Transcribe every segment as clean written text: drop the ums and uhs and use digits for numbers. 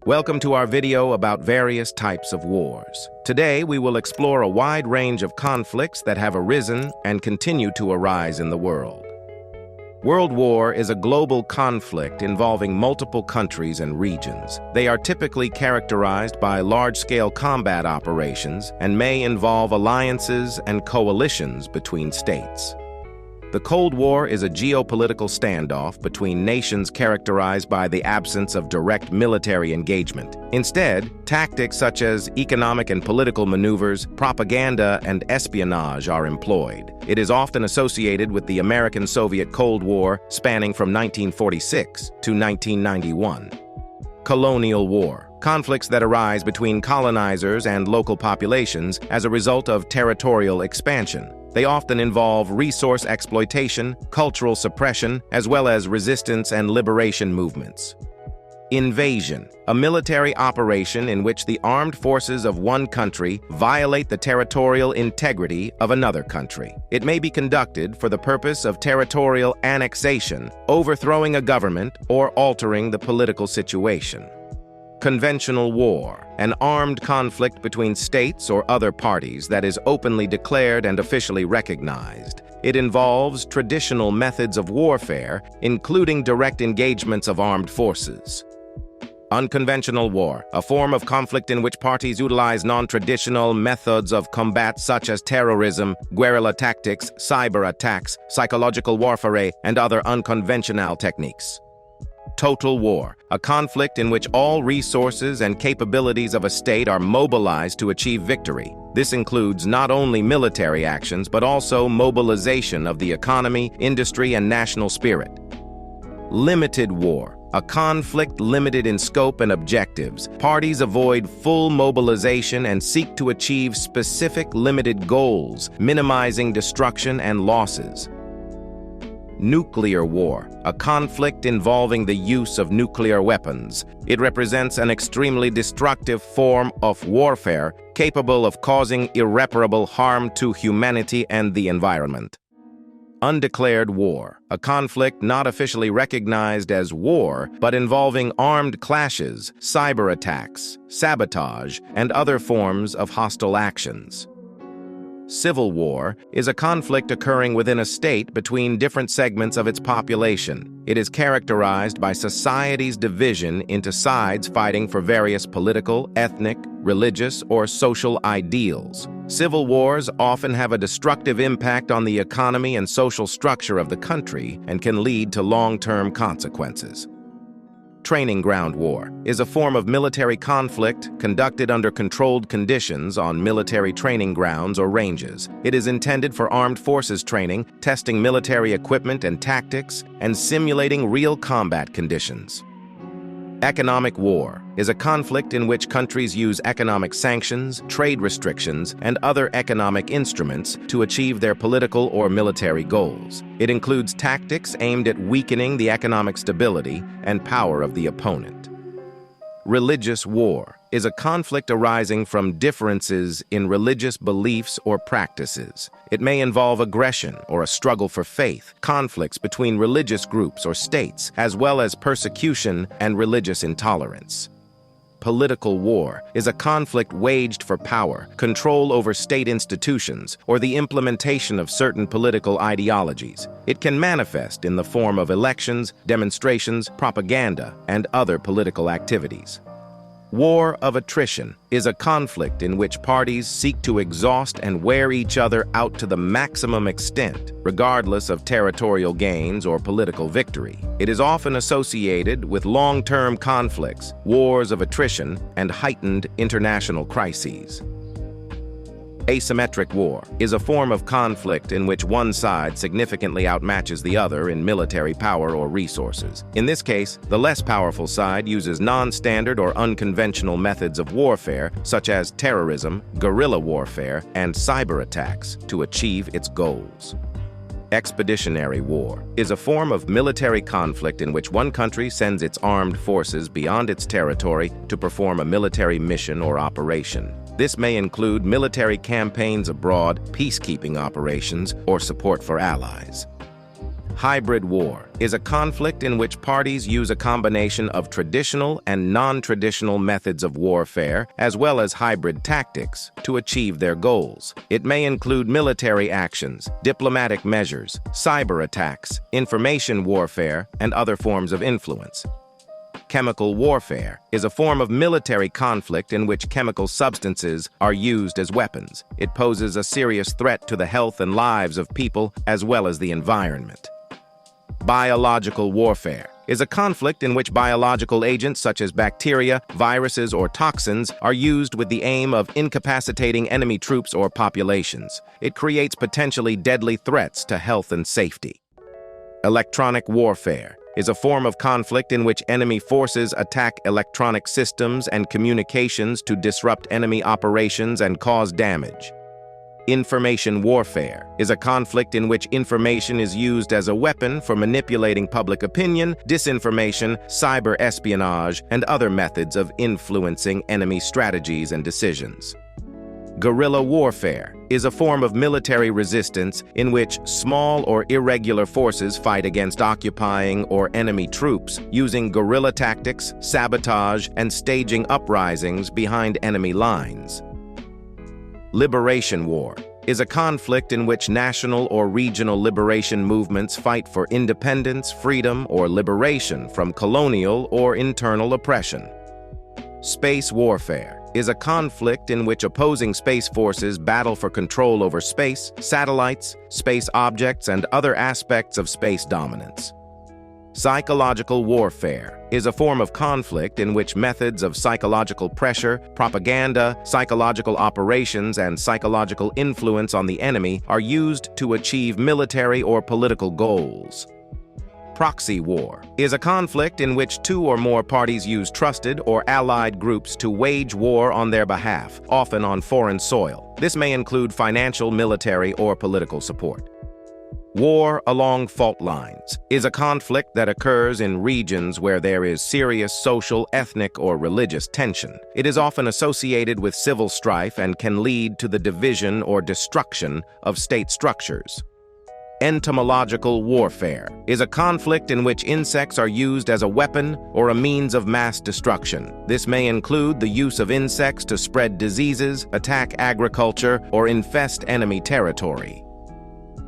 Welcome to our video about various types of wars. Today, we will explore a wide range of conflicts that have arisen and continue to arise in the world. World war is a global conflict involving multiple countries and regions. They are typically characterized by large-scale combat operations and may involve alliances and coalitions between states. The Cold War is a geopolitical standoff between nations characterized by the absence of direct military engagement. Instead, tactics such as economic and political maneuvers, propaganda, and espionage are employed. It is often associated with the American-Soviet Cold War spanning from 1946 to 1991. Colonial War. Conflicts that arise between colonizers and local populations as a result of territorial expansion. They often involve resource exploitation, cultural suppression, as well as resistance and liberation movements. Invasion, a military operation in which the armed forces of one country violate the territorial integrity of another country. It may be conducted for the purpose of territorial annexation, overthrowing a government, or altering the political situation. Conventional war, an armed conflict between states or other parties that is openly declared and officially recognized. It involves traditional methods of warfare, including direct engagements of armed forces. Unconventional war, a form of conflict in which parties utilize non-traditional methods of combat such as terrorism, guerrilla tactics, cyber attacks, psychological warfare, and other unconventional techniques. Total war, a conflict in which all resources and capabilities of a state are mobilized to achieve victory. This includes not only military actions, but also mobilization of the economy, industry, and national spirit. Limited war, a conflict limited in scope and objectives. Parties avoid full mobilization and seek to achieve specific limited goals, minimizing destruction and losses. Nuclear war, a conflict involving the use of nuclear weapons. It represents an extremely destructive form of warfare capable of causing irreparable harm to humanity and the environment. Undeclared war, a conflict not officially recognized as war, but involving armed clashes, cyber attacks, sabotage, and other forms of hostile actions. Civil war is a conflict occurring within a state between different segments of its population. It is characterized by society's division into sides fighting for various political, ethnic, religious, or social ideals. Civil wars often have a destructive impact on the economy and social structure of the country and can lead to long-term consequences. Training ground war is a form of military conflict conducted under controlled conditions on military training grounds or ranges. It is intended for armed forces training, testing military equipment and tactics, and simulating real combat conditions. Economic war is a conflict in which countries use economic sanctions, trade restrictions, and other economic instruments to achieve their political or military goals. It includes tactics aimed at weakening the economic stability and power of the opponent. Religious war is a conflict arising from differences in religious beliefs or practices. It may involve aggression or a struggle for faith, conflicts between religious groups or states, as well as persecution and religious intolerance. Political war is a conflict waged for power, control over state institutions, or the implementation of certain political ideologies. It can manifest in the form of elections, demonstrations, propaganda, and other political activities. War of attrition is a conflict in which parties seek to exhaust and wear each other out to the maximum extent, regardless of territorial gains or political victory. It is often associated with long-term conflicts, wars of attrition, and heightened international crises. Asymmetric war is a form of conflict in which one side significantly outmatches the other in military power or resources. In this case, the less powerful side uses non-standard or unconventional methods of warfare, such as terrorism, guerrilla warfare, and cyber attacks, to achieve its goals. Expeditionary war is a form of military conflict in which one country sends its armed forces beyond its territory to perform a military mission or operation. This may include military campaigns abroad, peacekeeping operations, or support for allies. Hybrid war is a conflict in which parties use a combination of traditional and non-traditional methods of warfare, as well as hybrid tactics, to achieve their goals. It may include military actions, diplomatic measures, cyber attacks, information warfare, and other forms of influence. Chemical warfare is a form of military conflict in which chemical substances are used as weapons. It poses a serious threat to the health and lives of people as well as the environment. Biological warfare is a conflict in which biological agents such as bacteria, viruses, or toxins are used with the aim of incapacitating enemy troops or populations. It creates potentially deadly threats to health and safety. Electronic warfare is a form of conflict in which enemy forces attack electronic systems and communications to disrupt enemy operations and cause damage. Information warfare is a conflict in which information is used as a weapon for manipulating public opinion, disinformation, cyber espionage, and other methods of influencing enemy strategies and decisions. Guerrilla warfare is a form of military resistance in which small or irregular forces fight against occupying or enemy troops using guerrilla tactics, sabotage, and staging uprisings behind enemy lines. Liberation war is a conflict in which national or regional liberation movements fight for independence, freedom, or liberation from colonial or internal oppression. Space warfare is a conflict in which opposing space forces battle for control over space, satellites, space objects, and other aspects of space dominance. Psychological warfare is a form of conflict in which methods of psychological pressure, propaganda, psychological operations, and psychological influence on the enemy are used to achieve military or political goals. Proxy war is a conflict in which two or more parties use trusted or allied groups to wage war on their behalf, often on foreign soil. This may include financial, military, or political support. War along fault lines is a conflict that occurs in regions where there is serious social, ethnic, or religious tension. It is often associated with civil strife and can lead to the division or destruction of state structures. Entomological warfare is a conflict in which insects are used as a weapon or a means of mass destruction. This may include the use of insects to spread diseases, attack agriculture, or infest enemy territory.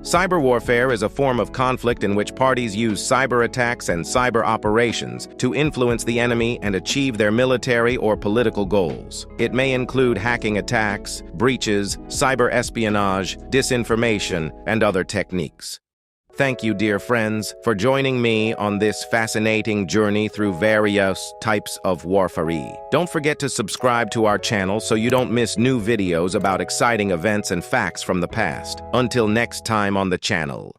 Cyberwarfare is a form of conflict in which parties use cyber attacks and cyber operations to influence the enemy and achieve their military or political goals. It may include hacking attacks, breaches, cyber espionage, disinformation, and other techniques. Thank you, dear friends, for joining me on this fascinating journey through various types of warfare. Don't forget to subscribe to our channel so you don't miss new videos about exciting events and facts from the past. Until next time on the channel.